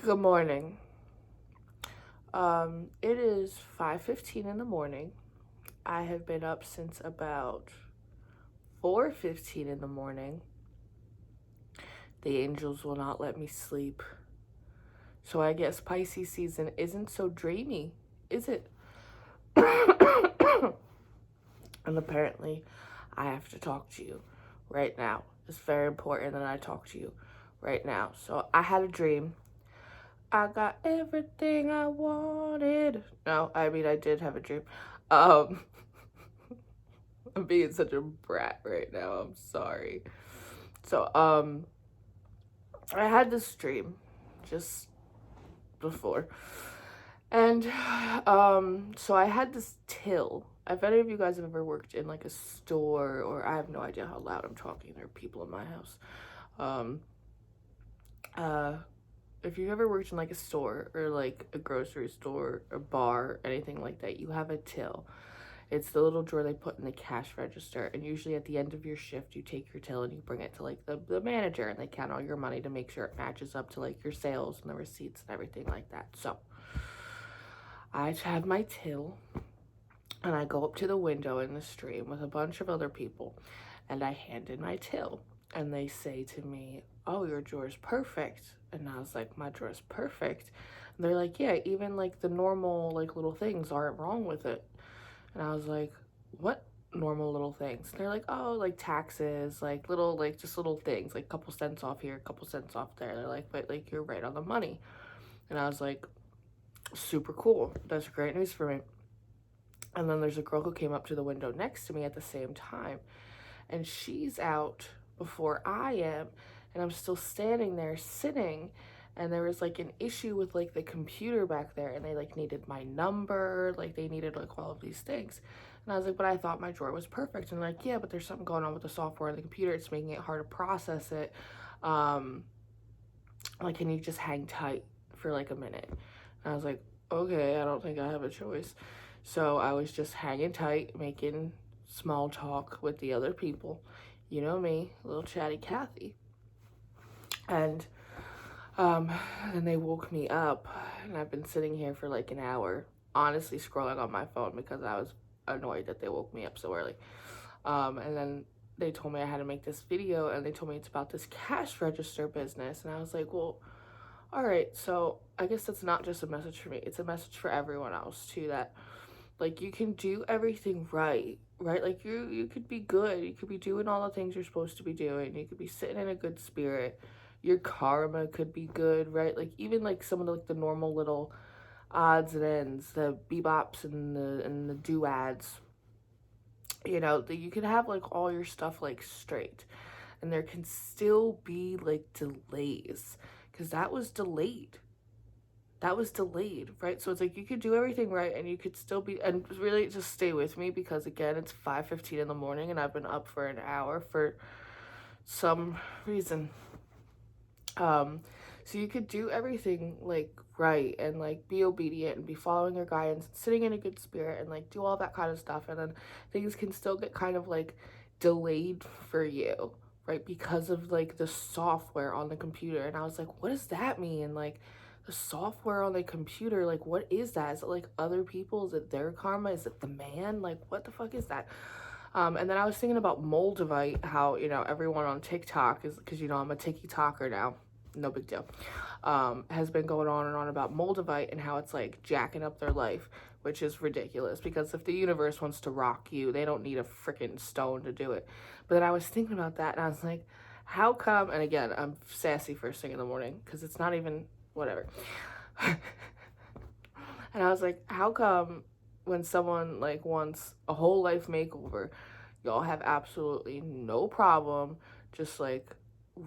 Good morning. It is 5:15 in the morning. I have been up since about 4:15 in the morning. The angels will not let me sleep. So I guess Pisces season isn't so dreamy, is it? And apparently, I have to talk to you right now. It's very important that I talk to you right now. So I had a dream. I got everything I wanted. No, I mean, I did have a dream. I'm being such a brat right now. I'm sorry. So, I had this dream just before. And, so I had this till. If any of you guys have ever worked in like a store, or I have no idea how loud I'm talking, there are people in my house. If you ever worked in like a store or like a grocery store or bar, anything like that, you have a till. It's the little drawer they put in the cash register, and usually at the end of your shift you take your till and you bring it to like the manager, and they count all your money to make sure it matches up to like your sales and the receipts and everything like that. So I have my till and I go up to the window in the stream with a bunch of other people and I hand in my till, and they say to me, "Oh, your drawer's perfect." And I was like, "My drawer's perfect?" And they're like, "Yeah, even like the normal like little things aren't wrong with it." And I was like, "What normal little things?" And they're like, "Oh, like taxes, like little, like just little things, like a couple cents off here, a couple cents off there." They're like, "But like you're right on the money." And I was like, "Super cool. That's great news for me." And then there's a girl who came up to the window next to me at the same time, and she's out before I am, and I'm still standing there sitting, and there was like an issue with like the computer back there, and they like needed my number, like they needed like all of these things. And I was like, "But I thought my drawer was perfect." And like, "Yeah, but there's something going on with the software and the computer, it's making it hard to process it. Like, can you just hang tight for like a minute?" And I was like, "Okay, I don't think I have a choice." So I was just hanging tight, making small talk with the other people. You know me, little chatty Cathy. And then they woke me up, and I've been sitting here for like an hour, honestly scrolling on my phone because I was annoyed that they woke me up so early. And then they told me I had to make this video, and they told me it's about this cash register business. And I was like, "Well, all right, so I guess that's not just a message for me. It's a message for everyone else too, that like you can do everything right, right? Like you could be good. You could be doing all the things you're supposed to be doing. You could be sitting in a good spirit. Your karma could be good, right? Like even like some of the, like the normal little odds and ends, the bebops and the do-ads. You know, that you can have like all your stuff like straight, and there can still be like delays, because that was delayed. Right? So it's like you could do everything right and you could still be, and really just stay with me because again, it's 5:15 in the morning and I've been up for an hour for some reason. So you could do everything like right and like be obedient and be following your guidance and sitting in a good spirit and like do all that kind of stuff, and then things can still get kind of like delayed for you, right? Because of like the software on the computer. And I was like, "What does that mean?" Like, the software on the computer, like what is that? Is it like other people? Is it their karma? Is it the man? Like what the fuck is that? And then I was thinking about Moldavite, how, you know, everyone on TikTok is, because, you know, I'm a TikToker now, no big deal, has been going on and on about Moldavite and how it's like jacking up their life, which is ridiculous, because if the universe wants to rock you, they don't need a freaking stone to do it. But then I was thinking about that and I was like, how come, and again, I'm sassy first thing in the morning because it's not even, whatever. And I was like, how come when someone like wants a whole life makeover, y'all have absolutely no problem just like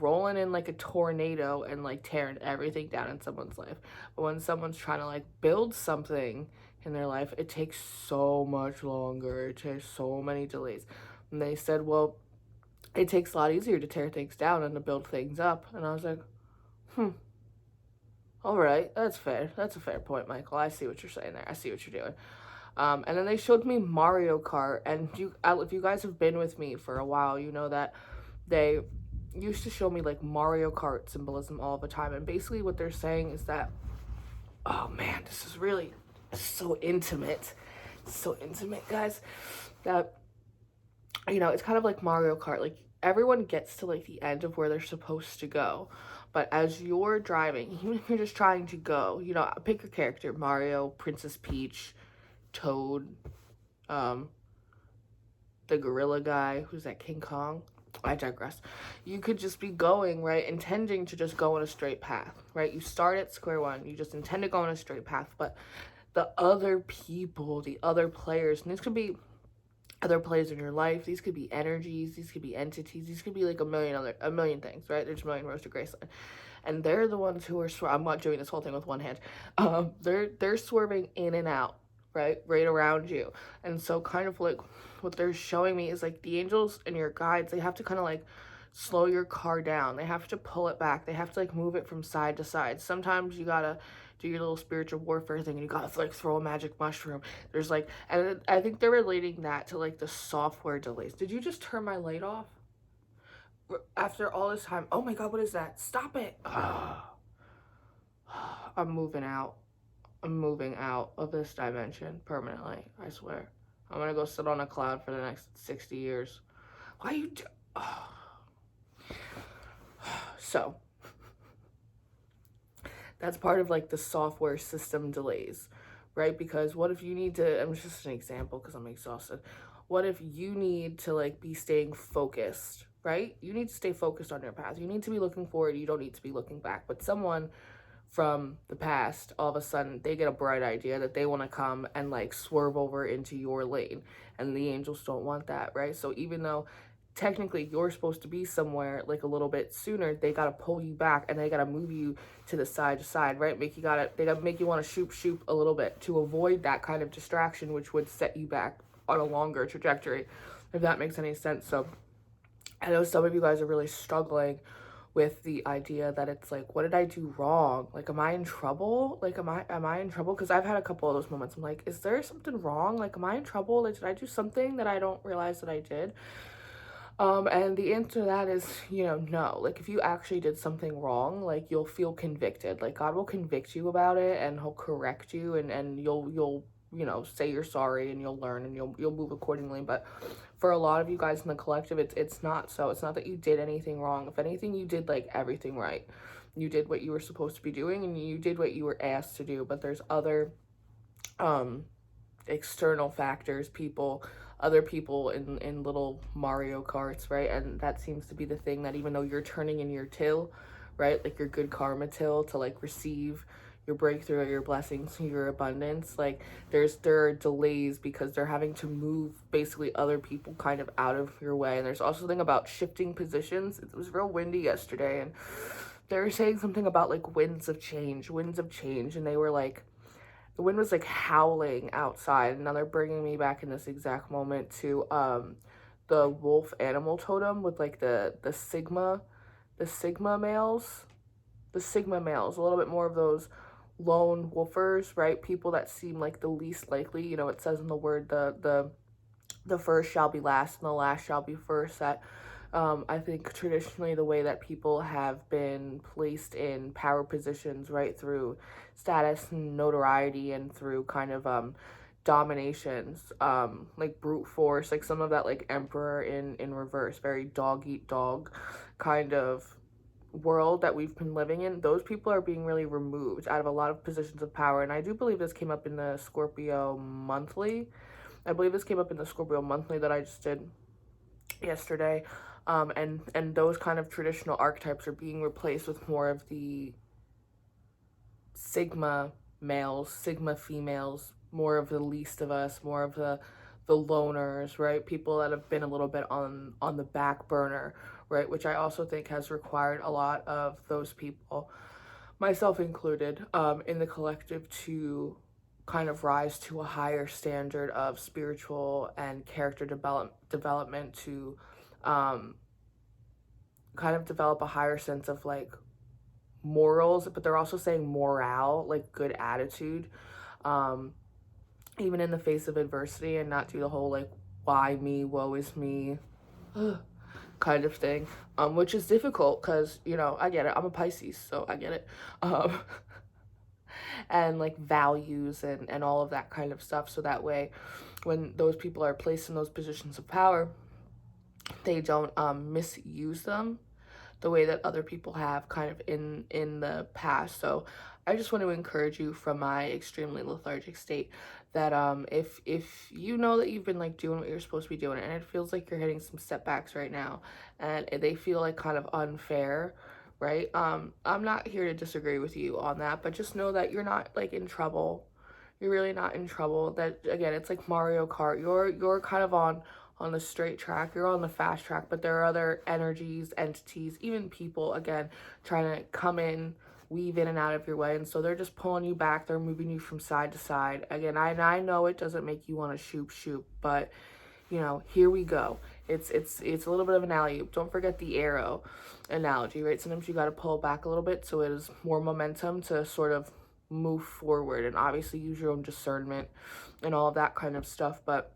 rolling in like a tornado and like tearing everything down in someone's life? But when someone's trying to like build something in their life, it takes so much longer. It takes so many delays. And they said, well, it takes a lot easier to tear things down than to build things up. And I was like, all right, that's fair. That's a fair point, Michael. I see what you're saying there. I see what you're doing. And then they showed me Mario Kart, and if you guys have been with me for a while, you know that they, used to show me like Mario Kart symbolism all the time. And basically what they're saying is that, oh man, this is really so intimate. So intimate, guys, that, you know, it's kind of like Mario Kart. Like, everyone gets to like the end of where they're supposed to go. But as you're driving, even if you're just trying to go, you know, pick your character, Mario, Princess Peach, Toad, the gorilla guy, who's that, King Kong? I digress. You could just be going, right, intending to just go on a straight path, right? You start at square one, you just intend to go on a straight path, but the other people, the other players, and this could be other players in your life, these could be energies, these could be entities, these could be like a million things, right? There's a million roads to Graceland, and they're the ones who are I'm not doing this whole thing with one hand. They're swerving in and out, right around you. And so kind of like what they're showing me is like the angels and your guides, they have to kind of like slow your car down, they have to pull it back, they have to like move it from side to side. Sometimes you gotta do your little spiritual warfare thing and you gotta like throw a magic mushroom. There's like, and I think they're relating that to like the software delays. Did you just turn my light off after all this time? Oh my god, what is that? Stop it. I'm moving out. I'm moving out of this dimension permanently, I swear. I'm gonna go sit on a cloud for the next 60 years. Why you do... So, that's part of like the software system delays, right? Because what if you need to, I'm just an example because I'm exhausted. What if you need to like be staying focused, right? You need to stay focused on your path. You need to be looking forward. You don't need to be looking back. But someone from the past, all of a sudden, they get a bright idea that they want to come and like swerve over into your lane. And the angels don't want that, right? So even though technically you're supposed to be somewhere like a little bit sooner, they gotta pull you back and they gotta move you to the side to side, right? They gotta make you want to shoot a little bit to avoid that kind of distraction, which would set you back on a longer trajectory, if that makes any sense. So I know some of you guys are really struggling with the idea that it's like, what did I do wrong? Like, am I in trouble? Like, am I in trouble? Because I've had a couple of those moments. I'm like, is there something wrong? Like, am I in trouble? Like, did I do something that I don't realize that I did? And the answer to that is, you know, no. Like, if you actually did something wrong, like, you'll feel convicted. Like, God will convict you about it, and he'll correct you, and you'll you know, say you're sorry, and you'll learn, and you'll move accordingly. But for a lot of you guys in the collective, it's not so. It's not that you did anything wrong. If anything, you did like everything right. You did what you were supposed to be doing, and you did what you were asked to do. But there's other external factors, other people in little Mario Karts, right? And that seems to be the thing, that even though you're turning in your till, right, like your good karma till to like receive your breakthrough, your blessings, your abundance, like there are delays because they're having to move basically other people kind of out of your way. And there's also something about shifting positions. It was real windy yesterday, and they were saying something about like winds of change, and they were like, the wind was like howling outside. And now they're bringing me back in this exact moment to the wolf animal totem with like the sigma males, a little bit more of those lone wolfers, right? People that seem like the least likely. You know, it says in the word, the first shall be last and the last shall be first. That I think traditionally the way that people have been placed in power positions, right, through status and notoriety and through kind of dominations, like brute force, like some of that like emperor in reverse, very dog eat dog kind of world that we've been living in, those people are being really removed out of a lot of positions of power. And I do believe this came up in the Scorpio monthly. I believe this came up in the Scorpio monthly that I just did yesterday. And those kind of traditional archetypes are being replaced with more of the Sigma males, Sigma females, more of the least of us, more of the loners, right? People that have been a little bit on the back burner, right? Which I also think has required a lot of those people, myself included, in the collective, to kind of rise to a higher standard of spiritual and character development, to kind of develop a higher sense of like morals, but they're also saying morale, like good attitude, even in the face of adversity, and not do the whole like why me, woe is me kind of thing, which is difficult because, you know, I get it. I'm a Pisces, so I get it. Um, and like values and all of that kind of stuff. So that way, when those people are placed in those positions of power, they don't misuse them the way that other people have kind of in the past. So I just want to encourage you from my extremely lethargic state that if you know that you've been like doing what you're supposed to be doing and it feels like you're hitting some setbacks right now and they feel like kind of unfair, right? I'm not here to disagree with you on that, but just know that you're not like in trouble. You're really not in trouble. That again, it's like Mario Kart. You're kind of on the straight track. You're on the fast track, but there are other energies, entities, even people, again, trying to come in, weave in and out of your way. And so they're just pulling you back. They're moving you from side to side. Again, I know it doesn't make you want to shoot, but, you know, here we go. It's a little bit of an alley-oop. Don't forget the arrow analogy, right? Sometimes you got to pull back a little bit so it is more momentum to sort of move forward, and obviously use your own discernment and all of that kind of stuff. But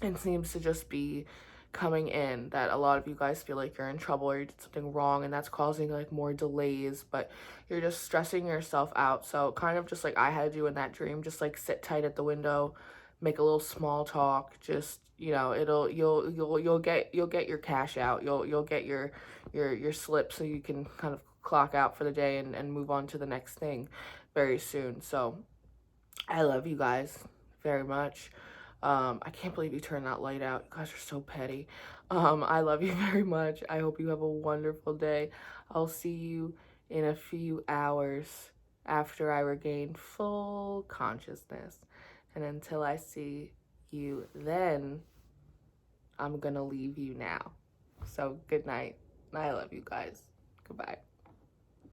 it seems to just be coming in that a lot of you guys feel like you're in trouble or you did something wrong, and that's causing like more delays, but you're just stressing yourself out. So kind of just like I had to do in that dream, just like sit tight at the window, make a little small talk, just, you know, you'll get your cash out, you'll get your slip so you can kind of clock out for the day and move on to the next thing very soon. So I love you guys very much. I can't believe you turned that light out. You guys are so petty. I love you very much. I hope you have a wonderful day. I'll see you in a few hours after I regain full consciousness. And until I see you then, I'm gonna leave you now. So good night. I love you guys. Goodbye.